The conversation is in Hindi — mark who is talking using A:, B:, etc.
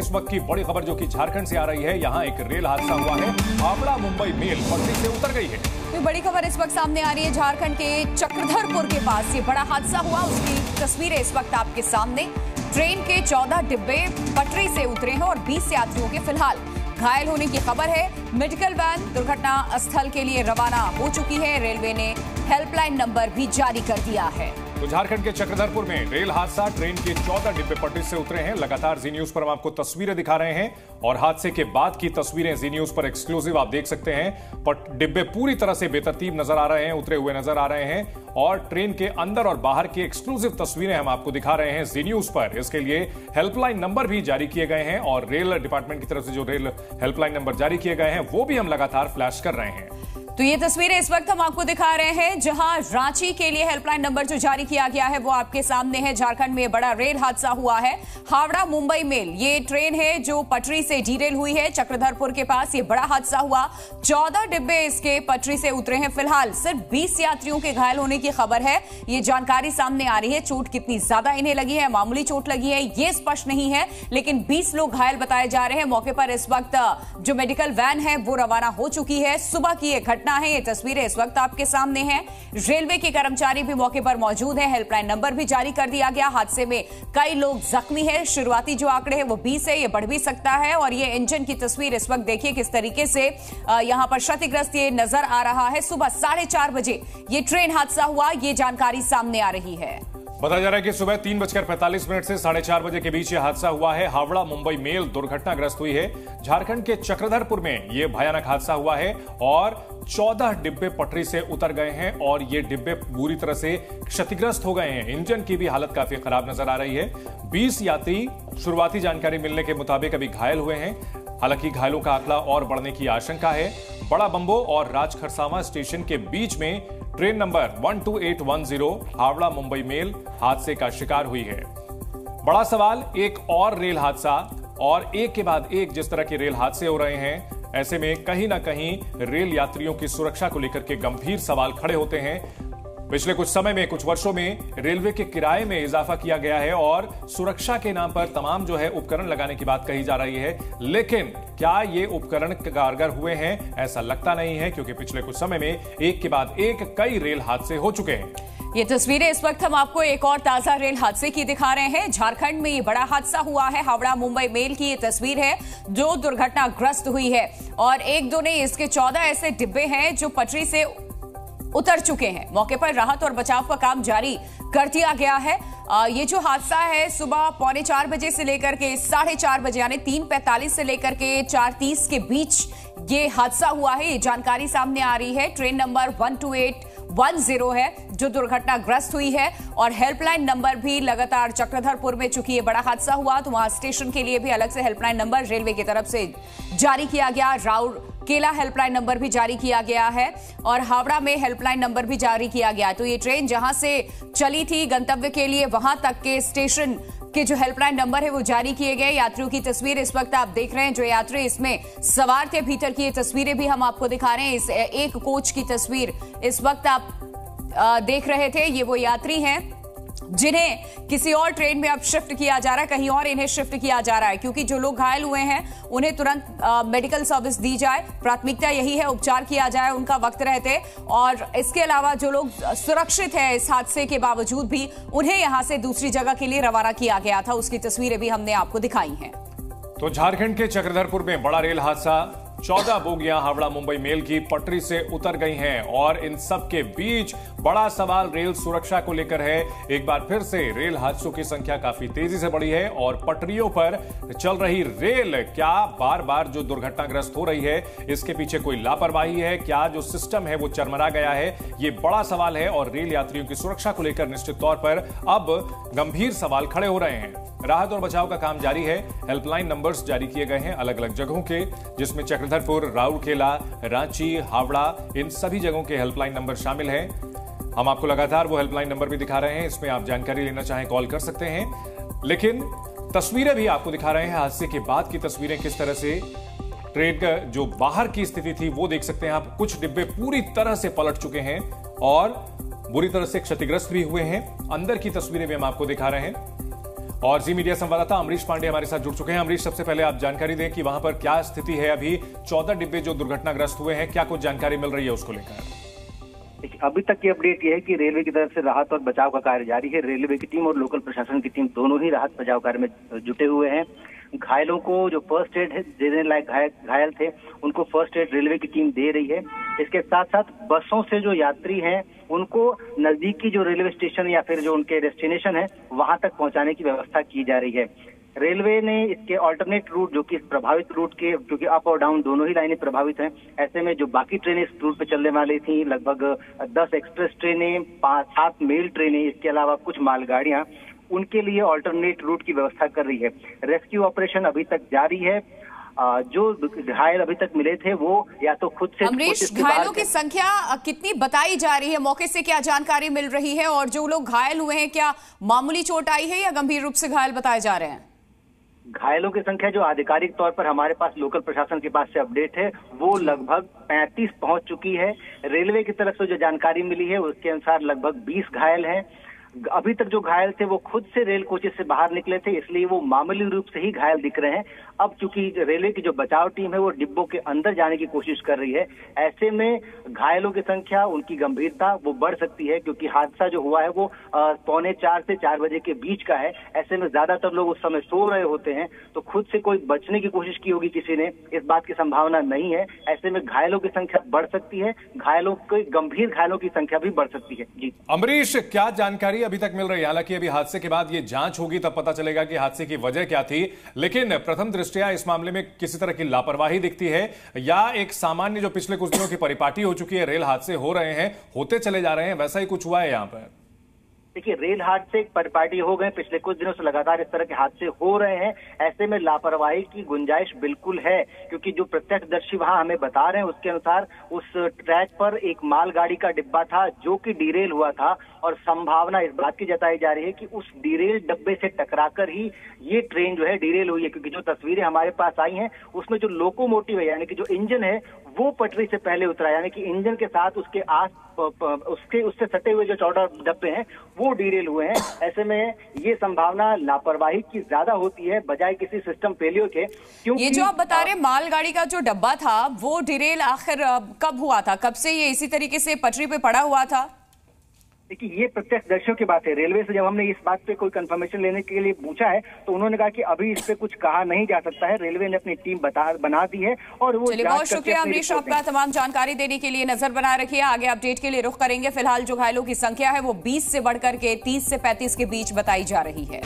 A: इस वक्त की बड़ी खबर जो कि झारखंड से आ रही है, यहां एक रेल हादसा हुआ है। हावड़ा मुंबई मेल पटरी से उतर गई है।
B: तो बड़ी खबर इस वक्त सामने आ रही है झारखंड के चक्रधरपुर के पास ये बड़ा हादसा हुआ, उसकी तस्वीरें इस वक्त आपके सामने। ट्रेन के 14 डिब्बे पटरी से उतरे हैं और 20 यात्रियों के फिलहाल घायल होने की खबर है। मेडिकल वैन दुर्घटना स्थल के लिए रवाना हो चुकी है। रेलवे ने हेल्पलाइन नंबर भी जारी कर दिया है।
A: तो झारखंड के चक्रधरपुर में रेल हादसा, ट्रेन के 14 डिब्बे पटरी से उतरे हैं। लगातार जी न्यूज पर हम आपको तस्वीरें दिखा रहे हैं और हादसे के बाद की तस्वीरें जी न्यूज पर एक्सक्लूसिव आप देख सकते हैं। डिब्बे पूरी तरह से बेतरतीब नजर आ रहे हैं, उतरे हुए नजर आ रहे हैं और ट्रेन के अंदर और बाहर की एक्सक्लूसिव तस्वीरें हम आपको दिखा रहे हैं जी न्यूज पर। इसके लिए हेल्पलाइन नंबर भी जारी किए गए हैं और रेल डिपार्टमेंट की तरफ से जो रेल हेल्पलाइन नंबर जारी किए गए हैं वो भी हम लगातार फ्लैश कर रहे हैं।
B: तो ये तस्वीरें इस वक्त हम आपको दिखा रहे हैं जहां रांची के लिए हेल्पलाइन नंबर जो जारी किया गया है वो आपके सामने है। झारखंड में बड़ा रेल हादसा हुआ है। हावड़ा मुंबई मेल ये ट्रेन है जो पटरी से डीरेल हुई है। चक्रधरपुर के पास ये बड़ा हादसा हुआ। 14 डिब्बे इसके पटरी से उतरे हैं। फिलहाल सिर्फ 20 यात्रियों के घायल होने की खबर है। ये जानकारी सामने आ रही है। चोट कितनी ज्यादा इन्हें लगी है, मामूली चोट लगी है, ये स्पष्ट नहीं है, लेकिन 20 लोग घायल बताए जा रहे हैं। मौके पर इस वक्त जो मेडिकल वैन है वो रवाना हो चुकी है। सुबह की ये घटना है, ये तस्वीरें इस वक्त आपके सामने हैं। रेलवे के कर्मचारी भी मौके पर मौजूद हैं। हेल्पलाइन नंबर भी जारी कर दिया गया। हादसे में कई लोग जख्मी हैं। शुरुआती जो आंकड़े हैं वो 20 है, ये बढ़ भी सकता है। और ये इंजन की तस्वीर इस वक्त देखिए किस तरीके से यहां पर क्षतिग्रस्त ये नजर आ रहा है। सुबह 4:30 बजे ये ट्रेन हादसा हुआ, ये जानकारी सामने आ रही है।
A: बताया जा रहा है कि सुबह 3:45 से 4:30 बजे के बीच यह हादसा हुआ है। हावड़ा मुंबई मेल दुर्घटनाग्रस्त हुई है। झारखंड के चक्रधरपुर में यह भयानक हादसा हुआ है और 14 डिब्बे पटरी से उतर गए हैं और ये डिब्बे पूरी तरह से क्षतिग्रस्त हो गए हैं। इंजन की भी हालत काफी खराब नजर आ रही है। 20 यात्री शुरुआती जानकारी मिलने के मुताबिक अभी घायल हुए हैं। हालांकि घायलों का आंकड़ा और बढ़ने की आशंका है। बड़ा बंबो और राजखरसावा स्टेशन के बीच में train number 12810 Howrah Mumbai mail हादसे का शिकार हुई है। बड़ा सवाल एक और रेल हादसा, और एक के बाद एक जिस तरह के रेल हादसे हो रहे हैं, ऐसे में कहीं ना कहीं रेल यात्रियों की सुरक्षा को लेकर के गंभीर सवाल खड़े होते हैं। पिछले कुछ समय में, कुछ वर्षों में रेलवे के किराए में इजाफा किया गया है और सुरक्षा के नाम पर तमाम जो है उपकरण लगाने की बात कही जा रही है, लेकिन क्या ये उपकरण कारगर हुए हैं? ऐसा लगता नहीं है, क्योंकि पिछले कुछ समय में एक के बाद एक कई रेल हादसे हो चुके हैं।
B: ये तस्वीरें इस वक्त हम आपको एक और ताजा रेल हादसे की दिखा रहे हैं। झारखंड में ये बड़ा हादसा हुआ है। हावड़ा मुंबई मेल की ये तस्वीर है जो दुर्घटनाग्रस्त हुई है और एक दो नहीं, इसके 14 ऐसे डिब्बे हैं जो पटरी से उतर चुके हैं। मौके पर राहत और बचाव का काम जारी कर दिया गया है। ये जो हादसा है सुबह 3:45 बजे से लेकर के 4:30 बजे यानी 3:45 से लेकर के 4:30 के बीच ये हादसा हुआ है। ये जानकारी सामने आ रही है। ट्रेन नंबर 12810 है जो दुर्घटनाग्रस्त हुई है और हेल्पलाइन नंबर भी लगातार चक्रधरपुर में, चूंकि ये बड़ा हादसा हुआ तो वहां स्टेशन के लिए भी अलग से हेल्पलाइन नंबर रेलवे की तरफ से जारी किया गया। राउरकेला हेल्पलाइन नंबर भी जारी किया गया है और हावड़ा में हेल्पलाइन नंबर भी जारी किया गया। तो ये ट्रेन जहां से चली थी गंतव्य के लिए, वहां तक के स्टेशन के जो हेल्पलाइन नंबर है वो जारी किए गए। यात्रियों की तस्वीर इस वक्त आप देख रहे हैं। जो यात्री इसमें सवार थे, भीतर की ये तस्वीरें भी हम आपको दिखा रहे हैं। इस एक कोच की तस्वीर इस वक्त आप देख रहे थे। ये वो यात्री हैं जिन्हें किसी और ट्रेन में अब शिफ्ट किया जा रहा है, कहीं और इन्हें शिफ्ट किया जा रहा है, क्योंकि जो लोग घायल हुए हैं उन्हें तुरंत मेडिकल सर्विस दी जाए। प्राथमिकता यही है, उपचार किया जाए उनका वक्त रहते। और इसके अलावा जो लोग सुरक्षित है इस हादसे के बावजूद भी, उन्हें यहां से दूसरी जगह के लिए रवाना किया गया था। उसकी तस्वीरें भी हमने आपको दिखाई हैं।
A: तो झारखंड के चक्रधरपुर में बड़ा रेल हादसा, 14 बोगियां हावड़ा मुंबई मेल की पटरी से उतर गई हैं और इन सब के बीच बड़ा सवाल रेल सुरक्षा को लेकर है। एक बार फिर से रेल हादसों की संख्या काफी तेजी से बढ़ी है और पटरियों पर चल रही रेल क्या बार बार जो दुर्घटनाग्रस्त हो रही है, इसके पीछे कोई लापरवाही है? क्या जो सिस्टम है वो चरमरा गया है? ये बड़ा सवाल है और रेल यात्रियों की सुरक्षा को लेकर निश्चित तौर पर अब गंभीर सवाल खड़े हो रहे हैं। राहत और बचाव का काम जारी है। हेल्पलाइन नंबर्स जारी किए गए हैं अलग अलग जगहों के, जिसमें चक्रधरपुर, राउरकेला, रांची, हावड़ा, इन सभी जगहों के हेल्पलाइन नंबर शामिल हैं। हम आपको लगातार वो हेल्पलाइन नंबर भी दिखा रहे हैं। इसमें आप जानकारी लेना चाहें कॉल कर सकते हैं, लेकिन तस्वीरें भी आपको दिखा रहे हैं। हादसे के बाद की तस्वीरें किस तरह से ट्रेन का जो बाहर की स्थिति थी वो देख सकते हैं आप। कुछ डिब्बे पूरी तरह से पलट चुके हैं और बुरी तरह से क्षतिग्रस्त भी हुए हैं। अंदर की तस्वीरें भी हम आपको दिखा रहे हैं। और जी मीडिया संवाददाता अमरीश पांडे हमारे साथ जुड़ चुके हैं। अमरीश, सबसे पहले आप जानकारी दें कि वहां पर क्या स्थिति है। अभी 14 डिब्बे जो दुर्घटनाग्रस्त हुए हैं, क्या कुछ जानकारी मिल रही है उसको लेकर?
C: अभी तक की अपडेट ये है कि रेलवे की तरफ से राहत और बचाव का कार्य जारी है। रेलवे की टीम और लोकल प्रशासन की टीम दोनों ही राहत बचाव कार्य में जुटे हुए हैं। घायलों को जो फर्स्ट एड देने लायक घायल थे उनको फर्स्ट एड रेलवे की टीम दे रही है। इसके साथ साथ बसों से जो यात्री हैं उनको नजदीकी जो रेलवे स्टेशन या फिर जो उनके डेस्टिनेशन है वहां तक पहुंचाने की व्यवस्था की जा रही है। रेलवे ने इसके अल्टरनेट रूट जो कि प्रभावित रूट के, क्योंकि अप और डाउन दोनों ही लाइनें प्रभावित हैं, ऐसे में जो बाकी ट्रेनें इस रूट पे चलने वाली थी, लगभग 10 एक्सप्रेस ट्रेनें, 5-7 मेल ट्रेनें, इसके अलावा कुछ मालगाड़ियां, उनके लिए अल्टरनेट रूट की व्यवस्था कर रही है। रेस्क्यू ऑपरेशन अभी तक जारी है। जो घायल अभी तक मिले थे वो या तो खुद से
B: अमरीश, घायलों की संख्या कितनी बताई जा रही है? मौके से क्या जानकारी मिल रही है? और जो लोग घायल हुए हैं, क्या मामूली चोट आई है या गंभीर रूप से घायल बताए जा रहे हैं?
C: घायलों की संख्या जो आधिकारिक तौर पर हमारे पास लोकल प्रशासन के पास से अपडेट है वो लगभग 35 पहुंच चुकी है। रेलवे की तरफ से जो जानकारी मिली है उसके अनुसार लगभग 20 घायल हैं। अभी तक जो घायल थे वो खुद से रेल कोचेस से बाहर निकले थे, इसलिए वो मामूली रूप से ही घायल दिख रहे हैं। अब चूंकि रेलवे की जो बचाव टीम है वो डिब्बों के अंदर जाने की कोशिश कर रही है, ऐसे में घायलों की संख्या, उनकी गंभीरता वो बढ़ सकती है, क्योंकि हादसा जो हुआ है वो 3:45 से 4 बजे के बीच का है। ऐसे में ज्यादातर लोग उस समय सो रहे होते हैं, तो खुद से कोई बचने की कोशिश की होगी किसी ने, इस बात की संभावना नहीं है। ऐसे में घायलों की संख्या बढ़ सकती है, गंभीर घायलों की संख्या भी बढ़ सकती है। जी
A: अमरीश, क्या जानकारी अभी तक मिल रही है? हालांकि अभी हादसे के बाद ये जांच होगी तब पता चलेगा कि हादसे की वजह क्या थी, लेकिन प्रथम दृष्टया इस मामले में किसी तरह की लापरवाही दिखती है या एक सामान्य जो पिछले कुछ दिनों की परिपाटी हो चुकी है, रेल हादसे हो रहे हैं, होते चले जा रहे हैं, वैसा ही कुछ हुआ है यहां पर?
C: देखिए, रेल हादसे परिपाटी हो गए, पिछले कुछ दिनों से लगातार इस तरह के हादसे हो रहे हैं। ऐसे में लापरवाही की गुंजाइश बिल्कुल है, क्योंकि जो प्रत्यक्षदर्शी वहां हमें बता रहे हैं उसके अनुसार उस ट्रैक पर एक मालगाड़ी का डिब्बा था जो कि डिरेल हुआ था, और संभावना इस बात की जताई जा रही है कि उस डिरेल डब्बे से टकराकर ही ये ट्रेन जो है डिरेल हुई है। क्योंकि जो तस्वीरें हमारे पास आई हैं उसमें जो लोकोमोटिव है, यानी कि जो इंजन है, वो पटरी से पहले उतरा, यानी कि इंजन के साथ उससे सटे हुए जो 14 डब्बे हैं वो डिरेल हुए हैं। ऐसे में ये संभावना लापरवाही की ज्यादा होती है बजाय किसी सिस्टम फेलियर के। क्योंकि
B: ये जो आप बता रहे मालगाड़ी का जो डब्बा था वो डिरेल आखिर कब हुआ था? कब से ये इसी तरीके से पटरी पे पड़ा हुआ था?
C: देखिए, ये प्रत्यक्षदर्शियों की बात है। रेलवे से जब हमने इस बात पे कोई कंफर्मेशन लेने के लिए पूछा है तो उन्होंने कहा कि अभी इस पे कुछ कहा नहीं जा सकता है। रेलवे ने अपनी टीम बना दी है और वो
B: बहुत शुक्रिया अमरीश आपका तमाम जानकारी देने के लिए। नजर बनाए रखिए, आगे अपडेट के लिए रुख करेंगे। फिलहाल जो घायलों की संख्या है वो 20 से बढ़कर के 30 से 35 के बीच बताई जा रही है।